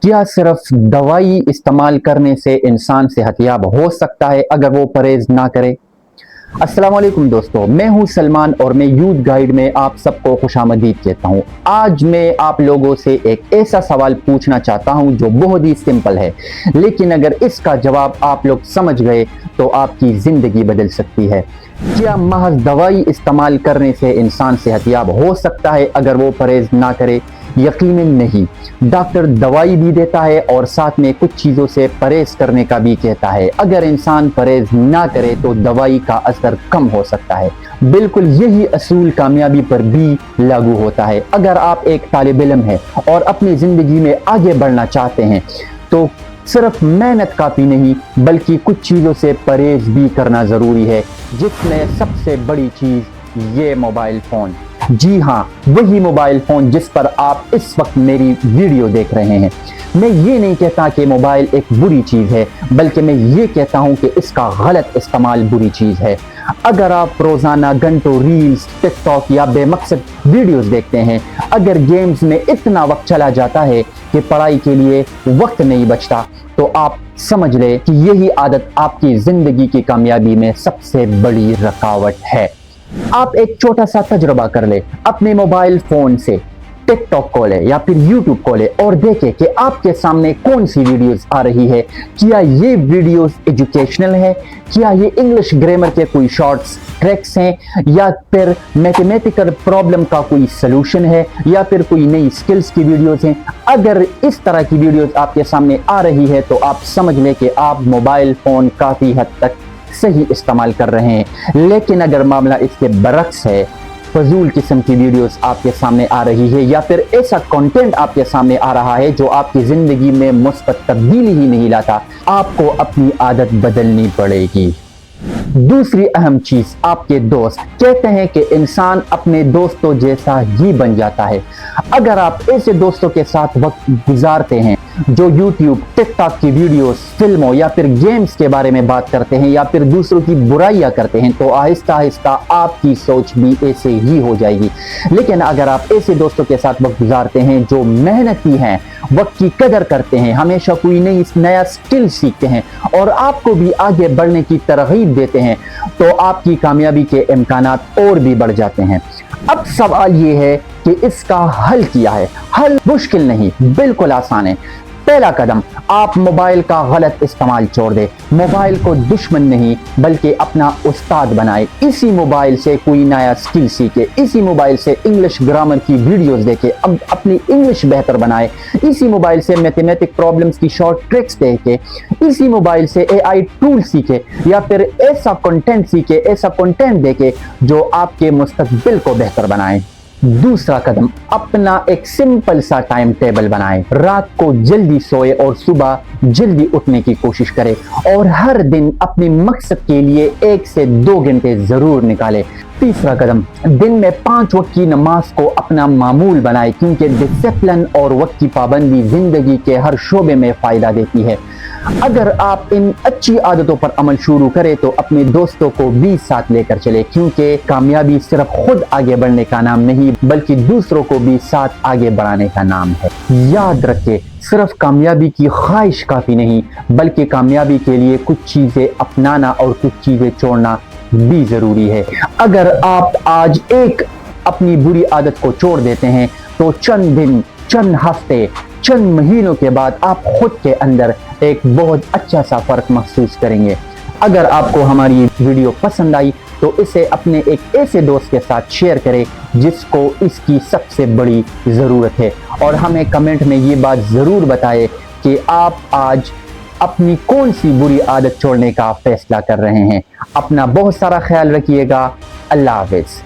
क्या सिर्फ दवाई इस्तेमाल करने से इंसान सेहतयाब हो सकता है अगर वो परहेज ना करे? अस्सलाम वालेकुम दोस्तों, मैं हूं सलमान और मैं यूथ गाइड में आप सबको खुशामदीद कहता हूं। आज मैं आप लोगों से एक ऐसा सवाल पूछना चाहता हूं जो बहुत ही सिंपल है, लेकिन अगर इसका जवाब आप लोग समझ गए तो आपकी ज़िंदगी बदल सकती है। क्या महज दवाई इस्तेमाल करने से इंसान सेहतयाब हो सकता है अगर वो परहेज ना करे? यकीनन नहीं। डॉक्टर दवाई भी देता है और साथ में कुछ चीज़ों से परहेज करने का भी कहता है। अगर इंसान परहेज ना करे तो दवाई का असर कम हो सकता है। बिल्कुल यही असूल कामयाबी पर भी लागू होता है। अगर आप एक तालिब इल्म हैं और अपनी ज़िंदगी में आगे बढ़ना चाहते हैं तो सिर्फ मेहनत काफ़ी नहीं बल्कि कुछ चीज़ों से परहेज भी करना ज़रूरी है, जिसमें सबसे बड़ी चीज़ ये मोबाइल फ़ोन। जी हाँ, वही मोबाइल फ़ोन जिस पर आप इस वक्त मेरी वीडियो देख रहे हैं। मैं ये नहीं कहता कि मोबाइल एक बुरी चीज़ है, बल्कि मैं ये कहता हूँ कि इसका गलत इस्तेमाल बुरी चीज़ है। अगर आप रोज़ाना घंटों रील्स, टिकटॉक या बेमकसद वीडियोस देखते हैं, अगर गेम्स में इतना वक्त चला जाता है कि पढ़ाई के लिए वक्त नहीं बचता, तो आप समझ लें कि यही आदत आपकी ज़िंदगी की कामयाबी में सबसे बड़ी रुकावट है। आप एक छोटा सा तजुर्बा कर ले, अपने मोबाइल फोन से टिकटॉक खोले या फिर यूट्यूब खोले और देखें कि आपके सामने कौन सी वीडियोस आ रही है। क्या ये वीडियोस एजुकेशनल है? क्या ये इंग्लिश ग्रामर के कोई शॉर्ट्स ट्रिक्स हैं, या फिर मैथमेटिकल प्रॉब्लम का कोई सलूशन है, या फिर कोई नई स्किल्स की वीडियोस हैं? अगर इस तरह की वीडियोस आपके सामने आ रही है तो आप समझ लें कि आप मोबाइल फोन काफ़ी हद तक सही इस्तेमाल कर रहे हैं। लेकिन अगर मामला इसके बरक्स है, फजूल किस्म की वीडियोस आपके सामने आ रही है या फिर ऐसा कंटेंट आपके सामने आ रहा है जो आपकी ज़िंदगी में मुस्बत तब्दीली ही नहीं लाता, आपको अपनी आदत बदलनी पड़ेगी। दूसरी अहम चीज, आपके दोस्त। कहते हैं कि इंसान अपने दोस्तों जैसा ही बन जाता है। अगर आप ऐसे दोस्तों के साथ वक्त गुजारते हैं जो यूट्यूब, टिकटॉक की वीडियोस, फिल्मों या फिर गेम्स के बारे में बात करते हैं या फिर दूसरों की बुराइयां करते हैं, तो आहिस्ता आहिस्ता आपकी सोच भी ऐसे ही हो जाएगी। लेकिन अगर आप ऐसे दोस्तों के साथ वक्त गुजारते हैं जो मेहनती हैं, वक्त की कदर करते हैं, हमेशा कोई नया स्किल सीखते हैं और आपको भी आगे बढ़ने की तरगीब देते हैं, तो आपकी कामयाबी के इम्कानात और भी बढ़ जाते हैं। अब सवाल ये है कि इसका हल क्या है? हल मुश्किल नहीं, बिल्कुल आसान है। पहला कदम, आप मोबाइल का गलत इस्तेमाल छोड़ दें। मोबाइल को दुश्मन नहीं बल्कि अपना उस्ताद बनाए। इसी मोबाइल से कोई नया स्किल सीखे, इसी मोबाइल से इंग्लिश ग्रामर की वीडियोस देखे, अब अपनी इंग्लिश बेहतर बनाए। इसी मोबाइल से मैथमेटिक प्रॉब्लम्स की शॉर्ट ट्रिक्स देखे, इसी मोबाइल से एआई टूल सीखे या फिर ऐसा कंटेंट सीखे, ऐसा कंटेंट देखे जो आपके मुस्तकबिल को बेहतर बनाए। दूसरा कदम, अपना एक सिंपल सा टाइम टेबल बनाएं। रात को जल्दी सोए और सुबह जल्दी उठने की कोशिश करें और हर दिन अपने मकसद के लिए 1 से 2 घंटे जरूर निकालें। तीसरा कदम, दिन में 5 वक्त की नमाज को अपना मामूल बनाएं, क्योंकि डिसिप्लिन और वक्त की पाबंदी जिंदगी के हर शोबे में फायदा देती है। अगर आप इन अच्छी आदतों पर अमल शुरू करें तो अपने दोस्तों को भी साथ लेकर चले, क्योंकि कामयाबी सिर्फ खुद आगे बढ़ने का नाम नहीं बल्कि दूसरों को भी साथ आगे बढ़ाने का नाम है। याद रखें, सिर्फ कामयाबी की ख्वाहिश काफ़ी नहीं बल्कि कामयाबी के लिए कुछ चीज़ें अपनाना और कुछ चीज़ें छोड़ना भी ज़रूरी है। अगर आप आज एक अपनी बुरी आदत को छोड़ देते हैं तो चंद दिन, चंद हफ्ते, चंद महीनों के बाद आप खुद के अंदर एक बहुत अच्छा सा फर्क महसूस करेंगे। अगर आपको हमारी वीडियो पसंद आई तो इसे अपने एक ऐसे दोस्त के साथ शेयर करें जिसको इसकी सबसे बड़ी ज़रूरत है, और हमें कमेंट में ये बात ज़रूर बताएं कि आप आज अपनी कौन सी बुरी आदत छोड़ने का फैसला कर रहे हैं। अपना बहुत सारा ख्याल रखिएगा। अल्लाह हाफ़िज़।